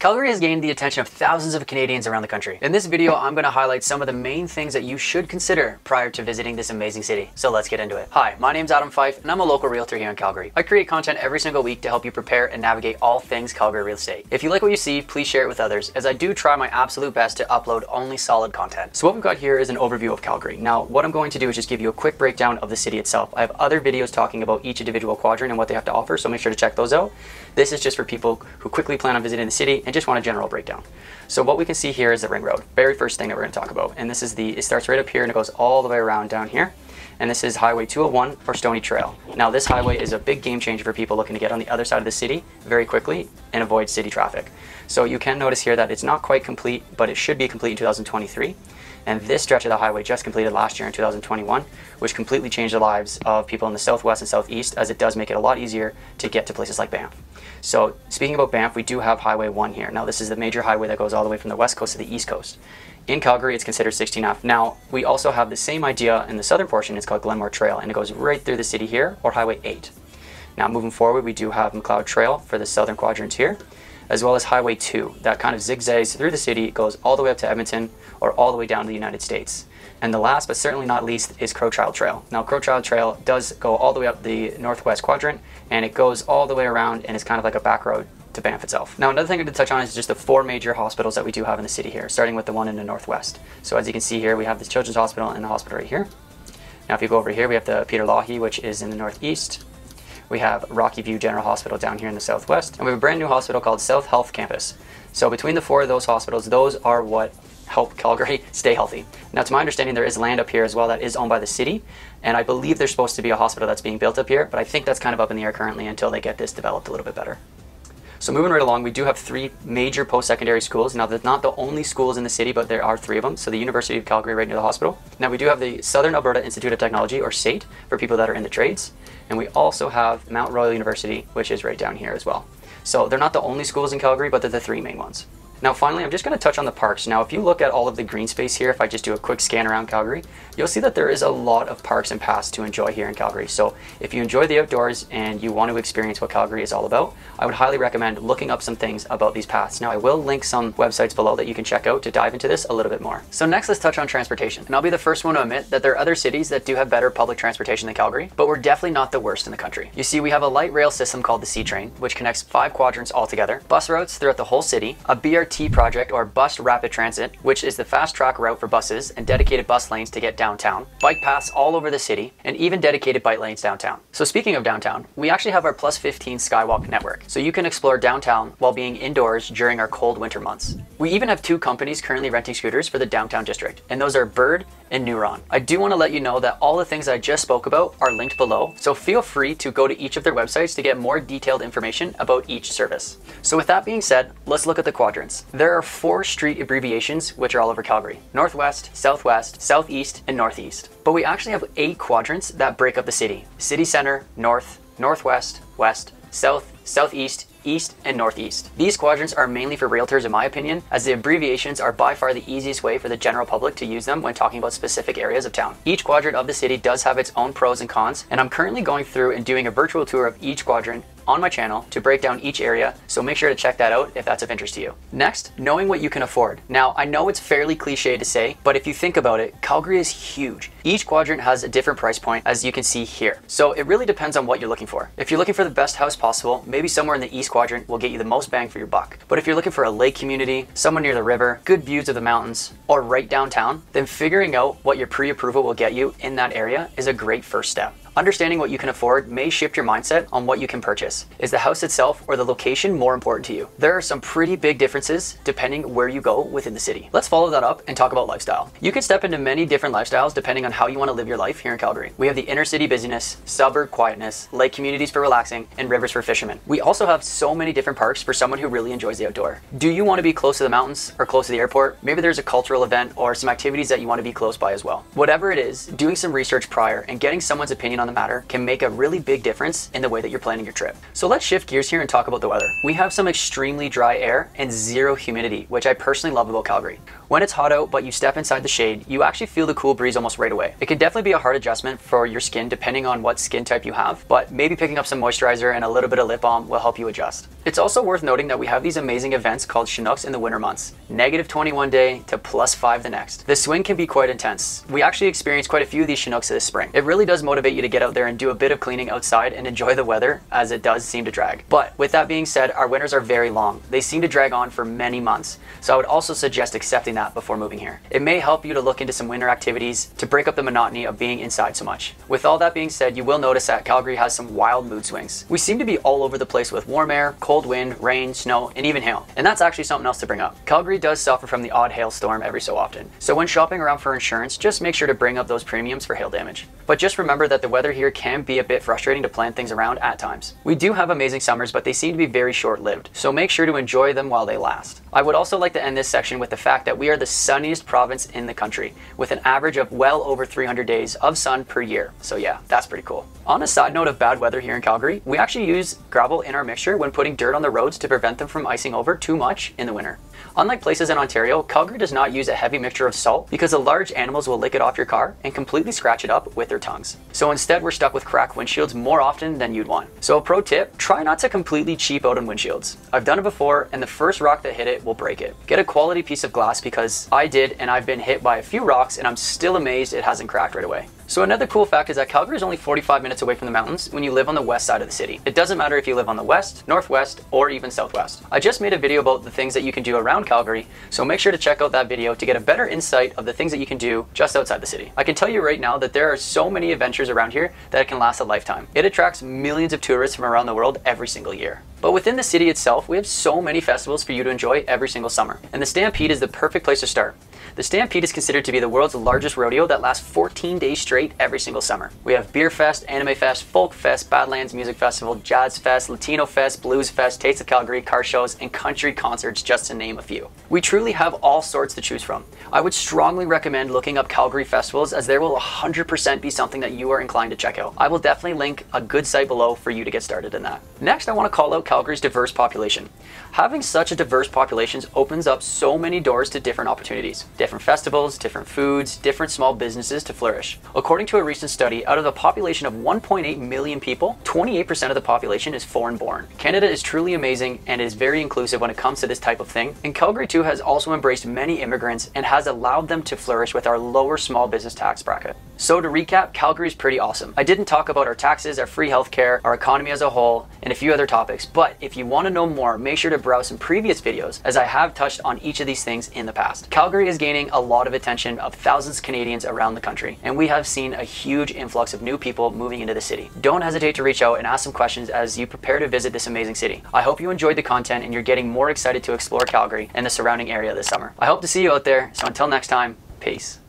Calgary has gained the attention of thousands of Canadians around the country. In this video, I'm going to highlight some of the main things that you should consider prior to visiting this amazing city. So let's get into it. Hi, my name's Fyfe, and I'm a local realtor here in Calgary. I create content every single week to help you prepare and navigate all things Calgary real estate. If you like what you see, please share it with others, as I do try my absolute best to upload only solid content. So what we've got here is an overview of Calgary. Now, what I'm going to do is just give you a quick breakdown of the city itself. I have other videos talking about each individual quadrant and what they have to offer, so make sure to check those out. This is just for people who quickly plan on visiting the city and just want a general breakdown. So what we can see here is the ring road, very first thing that we're going to talk about. And this is it starts right up here and it goes all the way around down here. And this is Highway 201 or Stony Trail. Now this highway is a big game changer for people looking to get on the other side of the city very quickly and avoid city traffic. So you can notice here that it's not quite complete, but it should be complete in 2023. And this stretch of the highway just completed last year in 2021, which completely changed the lives of people in the southwest and southeast, as it does make it a lot easier to get to places like Banff. So speaking about Banff, we do have Highway 1 here. Now this is the major highway that goes all the way from the west coast to the east coast. In Calgary, it's considered 16F. Now, we also have the same idea in the southern portion. It's called Glenmore Trail, and it goes right through the city here, or Highway 8. Now moving forward, we do have McLeod Trail for the southern quadrant here, as well as Highway 2 that kind of zigzags through the city, goes all the way up to Edmonton or all the way down to the United States. And the last but certainly not least is Crowchild Trail. Now Crowchild Trail does go all the way up the northwest quadrant, and it goes all the way around, and it's kind of like a back road to Banff itself. Now another thing I to touch on is just the 4 major hospitals that we do have in the city here, starting with the one in the northwest. So as you can see here, we have the Children's Hospital and the hospital right here. Now if you go over here, we have the Peter Loughy, which is in the northeast. We have Rocky View General Hospital down here in the southwest, and we have a brand new hospital called South Health Campus. So between the 4 of those hospitals, those are what help Calgary stay healthy. Now to my understanding, there is land up here as well that is owned by the city, and I believe there's supposed to be a hospital that's being built up here, but I think that's kind of up in the air currently until they get this developed a little bit better. So moving right along, we do have 3 major post-secondary schools. Now they're not the only schools in the city, but there are 3 of them. So the University of Calgary right near the hospital. Now we do have the Southern Alberta Institute of Technology, or SAIT, for people that are in the trades. And we also have Mount Royal University, which is right down here as well. So they're not the only schools in Calgary, but they're the 3 main ones. Now finally, I'm just going to touch on the parks. Now if you look at all of the green space here, if I just do a quick scan around Calgary, you'll see that there is a lot of parks and paths to enjoy here in Calgary. So if you enjoy the outdoors and you want to experience what Calgary is all about, I would highly recommend looking up some things about these paths. Now I will link some websites below that you can check out to dive into this a little bit more. So next, let's touch on transportation. And I'll be the first one to admit that there are other cities that do have better public transportation than Calgary, but we're definitely not the worst in the country. You see, we have a light rail system called the C-Train, which connects 5 quadrants all together, bus routes throughout the whole city, a BRT project or bus rapid transit, which is the fast track route for buses, and dedicated bus lanes to get downtown, bike paths all over the city, and even dedicated bike lanes downtown. So speaking of downtown, we actually have our +15 Skywalk network, so you can explore downtown while being indoors during our cold winter months. We even have 2 companies currently renting scooters for the downtown district, and those are Bird and Neuron. I do want to let you know that all the things I just spoke about are linked below, so feel free to go to each of their websites to get more detailed information about each service. So with that being said, let's look at the quadrants. There are 4 street abbreviations which are all over Calgary: Northwest, Southwest, Southeast, and Northeast. But we actually have 8 quadrants that break up the city: City Center, North, Northwest, West, South, Southeast, East, and Northeast. These quadrants are mainly for realtors in my opinion, as the abbreviations are by far the easiest way for the general public to use them when talking about specific areas of town. Each quadrant of the city does have its own pros and cons, and I'm currently going through and doing a virtual tour of each quadrant on my channel to break down each area, so make sure to check that out if that's of interest to you. Next, knowing what you can afford. Now, I know it's fairly cliche to say, but if you think about it, Calgary is huge. Each quadrant has a different price point, as you can see here. So it really depends on what you're looking for. If you're looking for the best house possible, maybe somewhere in the East quadrant will get you the most bang for your buck. But if you're looking for a lake community, somewhere near the river, good views of the mountains, or right downtown, then figuring out what your pre-approval will get you in that area is a great first step. Understanding what you can afford may shift your mindset on what you can purchase. Is the house itself or the location more important to you? There are some pretty big differences depending where you go within the city. Let's follow that up and talk about lifestyle. You can step into many different lifestyles depending on how you want to live your life here in Calgary. We have the inner city busyness, suburb quietness, lake communities for relaxing, and rivers for fishermen. We also have so many different parks for someone who really enjoys the outdoor. Do you want to be close to the mountains or close to the airport? Maybe there's a cultural event or some activities that you want to be close by as well. Whatever it is, doing some research prior and getting someone's opinion on the matter can make a really big difference in the way that you're planning your trip. So let's shift gears here and talk about the weather. We have some extremely dry air and zero humidity, which I personally love about Calgary. When it's hot out but you step inside the shade, you actually feel the cool breeze almost right away. It can definitely be a hard adjustment for your skin depending on what skin type you have, but maybe picking up some moisturizer and a little bit of lip balm will help you adjust. It's also worth noting that we have these amazing events called Chinooks in the winter months. -21 one day to +5 the next. The swing can be quite intense. We actually experienced quite a few of these Chinooks this spring. It really does motivate you to get out there and do a bit of cleaning outside and enjoy the weather, as it does seem to drag. But with that being said, our winters are very long. They seem to drag on for many months. So I would also suggest accepting that before moving here. It may help you to look into some winter activities to break up the monotony of being inside so much. With all that being said, you will notice that Calgary has some wild mood swings. We seem to be all over the place with warm air, cold wind, rain, snow, and even hail. And that's actually something else to bring up. Calgary does suffer from the odd hailstorm every so often. So when shopping around for insurance, just make sure to bring up those premiums for hail damage. But just remember that the weather here can be a bit frustrating to plan things around at times. We do have amazing summers, but they seem to be very short-lived. So make sure to enjoy them while they last. I would also like to end this section with the fact that we are the sunniest province in the country, with an average of well over 300 days of sun per year. So yeah, that's pretty cool. On a side note of bad weather here in Calgary, we actually use gravel in our mixture when putting dirt on the roads to prevent them from icing over too much in the winter. Unlike places in Ontario, Calgary does not use a heavy mixture of salt because the large animals will lick it off your car and completely scratch it up with their tongues. So instead, we're stuck with cracked windshields more often than you'd want. So a pro tip, try not to completely cheap out on windshields. I've done it before, and the first rock that hit it will break it. Get a quality piece of glass, because I did, and I've been hit by a few rocks and I'm still amazed it hasn't cracked right away. So another cool fact is that Calgary is only 45 minutes away from the mountains when you live on the west side of the city. It doesn't matter if you live on the west, northwest, or even southwest. I just made a video about the things that you can do around Calgary, so make sure to check out that video to get a better insight of the things that you can do just outside the city. I can tell you right now that there are so many adventures around here that it can last a lifetime. It attracts millions of tourists from around the world every single year. But within the city itself, we have so many festivals for you to enjoy every single summer. And the Stampede is the perfect place to start. The Stampede is considered to be the world's largest rodeo that lasts 14 days straight every single summer. We have Beer Fest, Anime Fest, Folk Fest, Badlands Music Festival, Jazz Fest, Latino Fest, Blues Fest, Taste of Calgary, car shows, and country concerts, just to name a few. We truly have all sorts to choose from. I would strongly recommend looking up Calgary festivals, as there will 100% be something that you are inclined to check out. I will definitely link a good site below for you to get started in that. Next, I want to call out Calgary's diverse population. Having such a diverse population opens up so many doors to different opportunities, different festivals, different foods, different small businesses to flourish. According to a recent study, out of a population of 1.8 million people, 28% of the population is foreign-born. Canada is truly amazing and is very inclusive when it comes to this type of thing, and Calgary too has also embraced many immigrants and has allowed them to flourish with our lower small business tax bracket. So to recap, Calgary is pretty awesome. I didn't talk about our taxes, our free healthcare, our economy as a whole, and a few other topics, but if you want to know more, make sure to browse some previous videos, as I have touched on each of these things in the past. Calgary is gaining a lot of attention of thousands of Canadians around the country, and we have seen a huge influx of new people moving into the city. Don't hesitate to reach out and ask some questions as you prepare to visit this amazing city. I hope you enjoyed the content and you're getting more excited to explore Calgary and the surrounding area this summer. I hope to see you out there, so until next time, peace.